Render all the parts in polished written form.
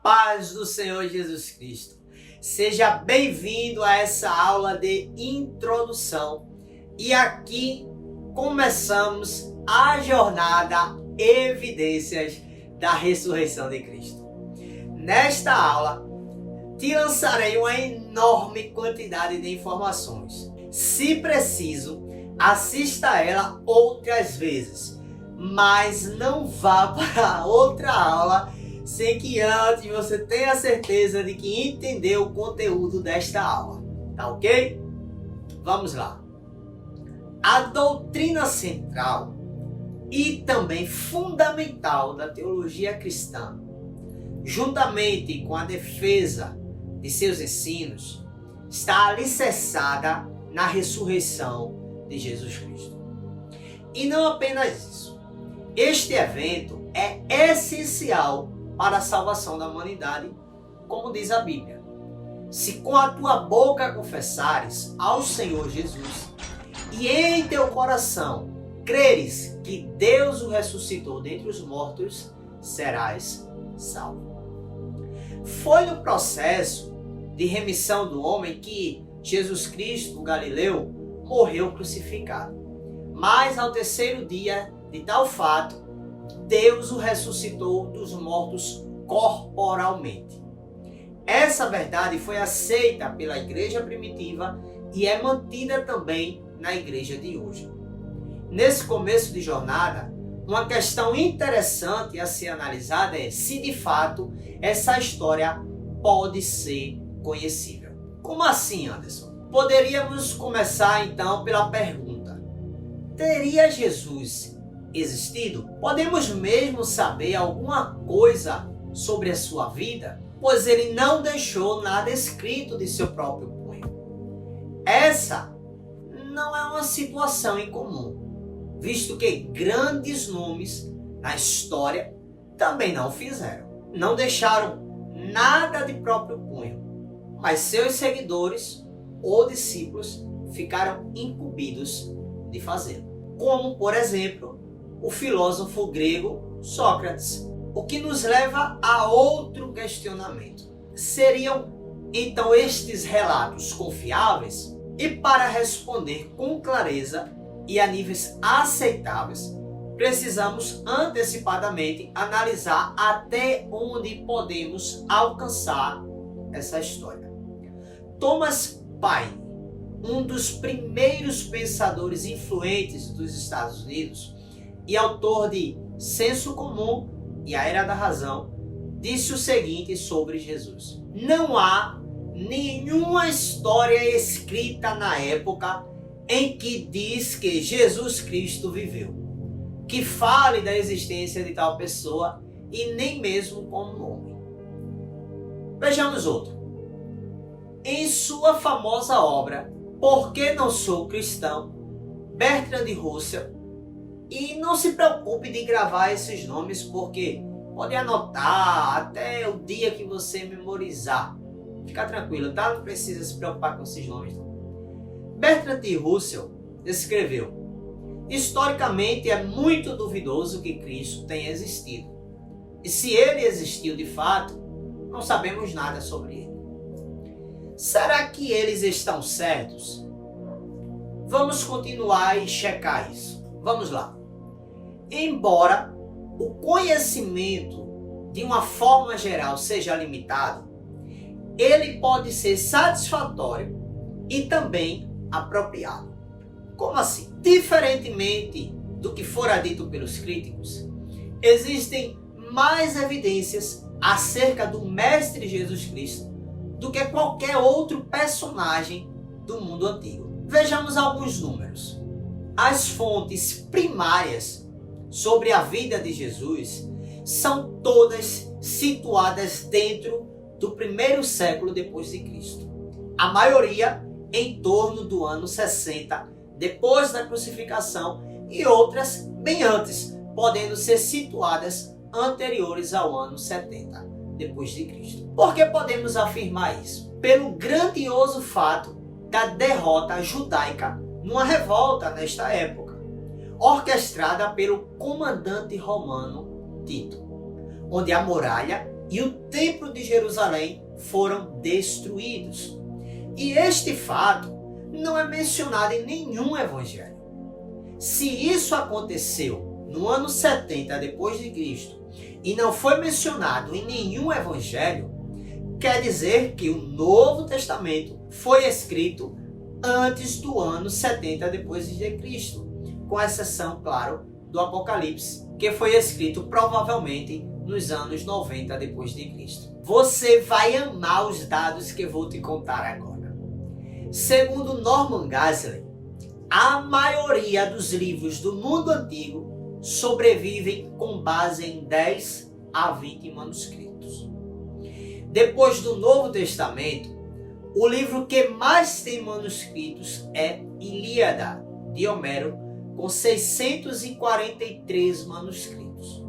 paz do Senhor Jesus Cristo. Seja bem-vindo a essa aula de introdução. E aqui começamos a jornada Evidências da Ressurreição de Cristo. Nesta aula, te lançarei uma enorme quantidade de informações. Se preciso, assista a ela outras vezes, mas não vá para outra aula sem que antes você tenha certeza de que entendeu o conteúdo desta aula. Tá ok? Vamos lá. A doutrina central e também fundamental da teologia cristã, juntamente com a defesa de seus ensinos, está alicerçada na ressurreição de Jesus Cristo. E não apenas isso. Este evento é essencial para a salvação da humanidade, como diz a Bíblia. Se com a tua boca confessares ao Senhor Jesus e em teu coração creres que Deus o ressuscitou dentre os mortos, serás salvo. Foi no processo de remissão do homem que Jesus Cristo, o Galileu, morreu crucificado. Mas ao terceiro dia de tal fato, Deus o ressuscitou dos mortos corporalmente. Essa verdade foi aceita pela igreja primitiva e é mantida também na igreja de hoje. Nesse começo de jornada, uma questão interessante a ser analisada é se de fato essa história pode ser conhecível. Como assim, Anderson? Poderíamos começar então pela pergunta: teria Jesus existido? Podemos mesmo saber alguma coisa sobre a sua vida? Pois ele não deixou nada escrito de seu próprio punho. Essa não é uma situação incomum, visto que grandes nomes na história também não fizeram. Não deixaram nada de próprio punho, mas seus seguidores ou discípulos ficaram incumbidos de fazê-lo. Como, por exemplo, o filósofo grego Sócrates. O que nos leva a outro questionamento. Seriam então estes relatos confiáveis? E para responder com clareza e a níveis aceitáveis, precisamos antecipadamente analisar até onde podemos alcançar essa história. Thomas Paine, um dos primeiros pensadores influentes dos Estados Unidos e autor de Senso Comum e A Era da Razão, disse o seguinte sobre Jesus: não há nenhuma história escrita na época em que diz que Jesus Cristo viveu, que fale da existência de tal pessoa e nem mesmo como homem. Vejamos outro. Em sua famosa obra Por que Não Sou Cristão, Bertrand Russell, e não se preocupe de gravar esses nomes, porque pode anotar até o dia que você memorizar. Fica tranquilo, tá? Não precisa se preocupar com esses nomes, não. Bertrand Russell escreveu: historicamente é muito duvidoso que Cristo tenha existido. E se ele existiu de fato, não sabemos nada sobre ele. Será que eles estão certos? Vamos continuar e checar isso. Vamos lá. Embora o conhecimento de uma forma geral seja limitado, ele pode ser satisfatório e também apropriado. Como assim? Diferentemente do que fora dito pelos críticos, existem mais evidências acerca do Mestre Jesus Cristo do que qualquer outro personagem do mundo antigo. Vejamos alguns números. As fontes primárias sobre a vida de Jesus são todas situadas dentro do primeiro século depois de Cristo. A maioria em torno do ano 60 depois da crucificação e outras bem antes, podendo ser situadas anteriores ao ano 70 depois de Cristo. Por que podemos afirmar isso? Pelo grandioso fato da derrota judaica numa revolta nesta época, orquestrada pelo comandante romano Tito, onde a muralha e o Templo de Jerusalém foram destruídos. E este fato não é mencionado em nenhum evangelho. Se isso aconteceu no ano 70 depois de Cristo e não foi mencionado em nenhum evangelho, quer dizer que o Novo Testamento foi escrito antes do ano 70 depois de Cristo, com exceção, claro, do Apocalipse, que foi escrito provavelmente nos anos 90 depois de Cristo. Você vai amar os dados que eu vou te contar agora. Segundo Norman Geisler, a maioria dos livros do mundo antigo sobrevivem com base em 10 a 20 manuscritos. Depois do Novo Testamento, o livro que mais tem manuscritos é Ilíada, de Homero, com 643 manuscritos.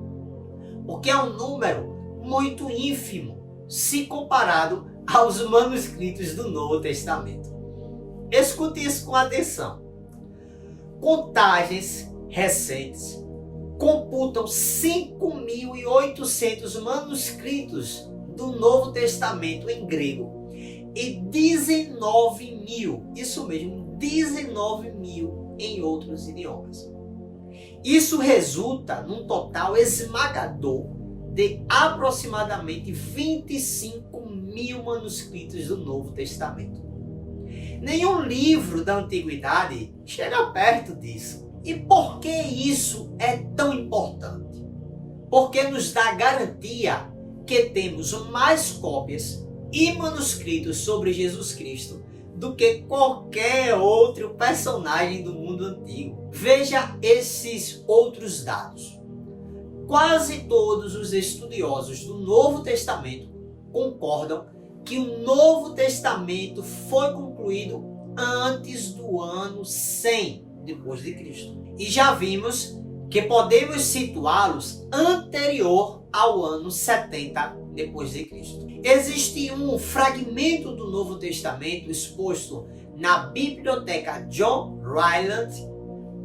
O que é um número muito ínfimo se comparado aos manuscritos do Novo Testamento. Escute isso com atenção. Contagens recentes computam 5.800 manuscritos do Novo Testamento em grego e 19.000, isso mesmo, 19.000 em outros idiomas. Isso resulta num total esmagador de aproximadamente 25.000 manuscritos do Novo Testamento. Nenhum livro da antiguidade chega perto disso. E por que isso é tão importante? Porque nos dá garantia que temos mais cópias e manuscritos sobre Jesus Cristo do que qualquer outro personagem do mundo antigo. Veja esses outros dados. Quase todos os estudiosos do Novo Testamento concordam que o Novo Testamento foi concluído antes do ano 100 depois de Cristo. E já vimos que podemos situá-los anterior ao ano 70 depois de Cristo. Existe um fragmento do Novo Testamento exposto na Biblioteca John Ryland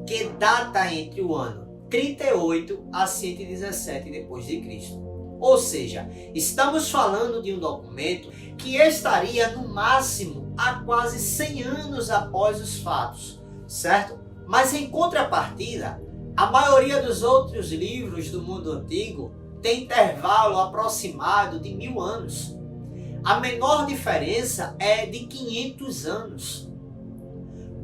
que data entre o ano 38 a 117 depois de Cristo. Ou seja, estamos falando de um documento que estaria no máximo há quase 100 anos após os fatos, certo? Mas em contrapartida, a maioria dos outros livros do mundo antigo tem intervalo aproximado de 1000 anos. A menor diferença é de 500 anos.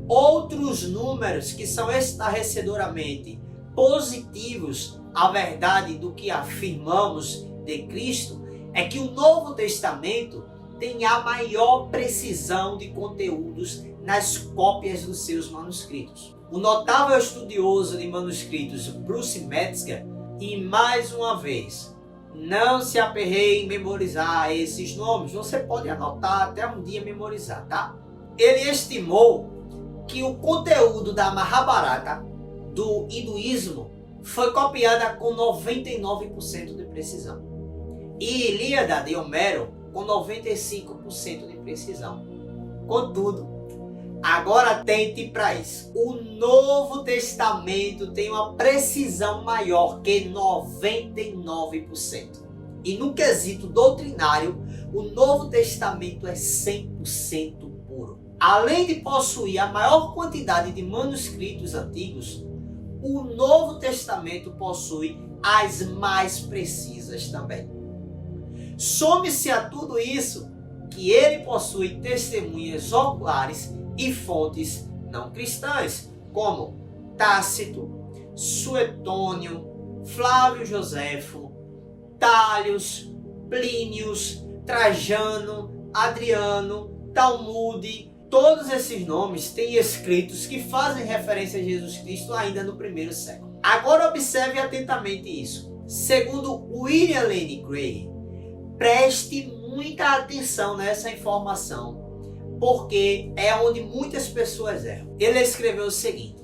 Outros números que são estarrecedoramente positivos à verdade do que afirmamos de Cristo é que o Novo Testamento tem a maior precisão de conteúdos nas cópias dos seus manuscritos. O notável estudioso de manuscritos Bruce Metzger, e mais uma vez, não se aperreie em memorizar esses nomes, você pode anotar até um dia memorizar, tá? Ele estimou que o conteúdo da Mahabharata, do hinduísmo, foi copiada com 99% de precisão. E Ilíada de Homero com 95% de precisão. Contudo, agora atente para isso. O Novo Testamento tem uma precisão maior que 99%. E no quesito doutrinário, o Novo Testamento é 100% puro. Além de possuir a maior quantidade de manuscritos antigos, o Novo Testamento possui as mais precisas também. Some-se a tudo isso que ele possui testemunhas oculares e fontes não cristãs, como Tácito, Suetônio, Flávio Joséfo, Tállius, Plínios, Trajano, Adriano, Talmude. Todos esses nomes têm escritos que fazem referência a Jesus Cristo ainda no primeiro século. Agora observe atentamente isso. Segundo William Lane Craig, preste muita atenção nessa informação, porque é onde muitas pessoas erram. Ele escreveu o seguinte: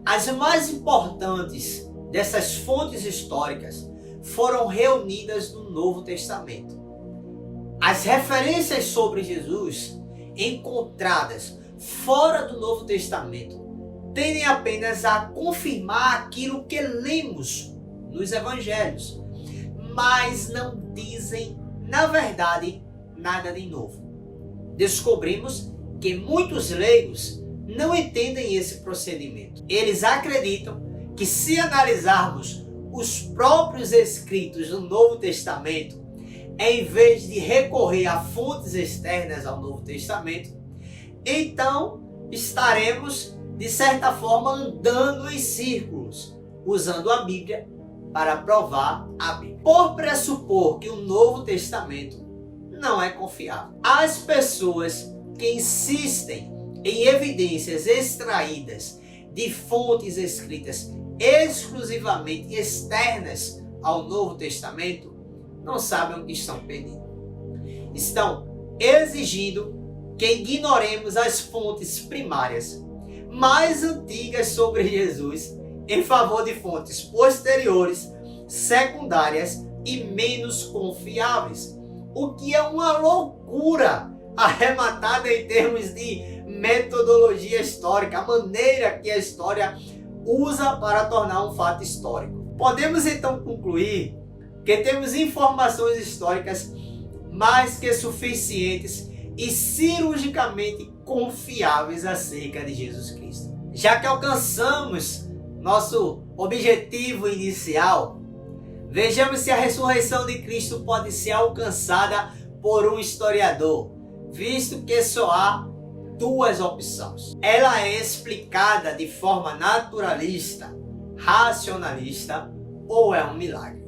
as mais importantes dessas fontes históricas foram reunidas no Novo Testamento. As referências sobre Jesus encontradas fora do Novo Testamento tendem apenas a confirmar aquilo que lemos nos evangelhos, mas não dizem, na verdade, nada de novo. Descobrimos que muitos leigos não entendem esse procedimento. Eles acreditam que, se analisarmos os próprios escritos do Novo Testamento, em vez de recorrer a fontes externas ao Novo Testamento, então estaremos, de certa forma, andando em círculos, usando a Bíblia para provar a Bíblia. Por pressupor que o Novo Testamento não é confiável, as pessoas que insistem em evidências extraídas de fontes escritas exclusivamente externas ao Novo Testamento não sabem o que estão pedindo. Estão exigindo que ignoremos as fontes primárias mais antigas sobre Jesus em favor de fontes posteriores, secundárias e menos confiáveis, o que é uma loucura arrematada em termos de metodologia histórica, a maneira que a história usa para tornar um fato histórico. Podemos então concluir que temos informações históricas mais que suficientes e cirurgicamente confiáveis acerca de Jesus Cristo. Já que alcançamos nosso objetivo inicial, vejamos se a ressurreição de Cristo pode ser alcançada por um historiador, visto que só há duas opções. Ela é explicada de forma naturalista, racionalista ou é um milagre.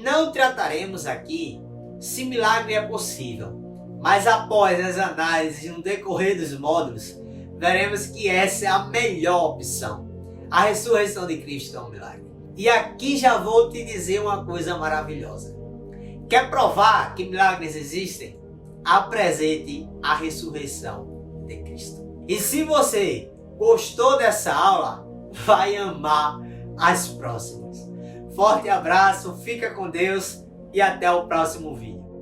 Não trataremos aqui se milagre é possível, mas após as análises no decorrer dos módulos, veremos que essa é a melhor opção. A ressurreição de Cristo é um milagre. E aqui já vou te dizer uma coisa maravilhosa. Quer provar que milagres existem? Apresente a ressurreição de Cristo. E se você gostou dessa aula, vai amar as próximas. Forte abraço, fica com Deus e até o próximo vídeo.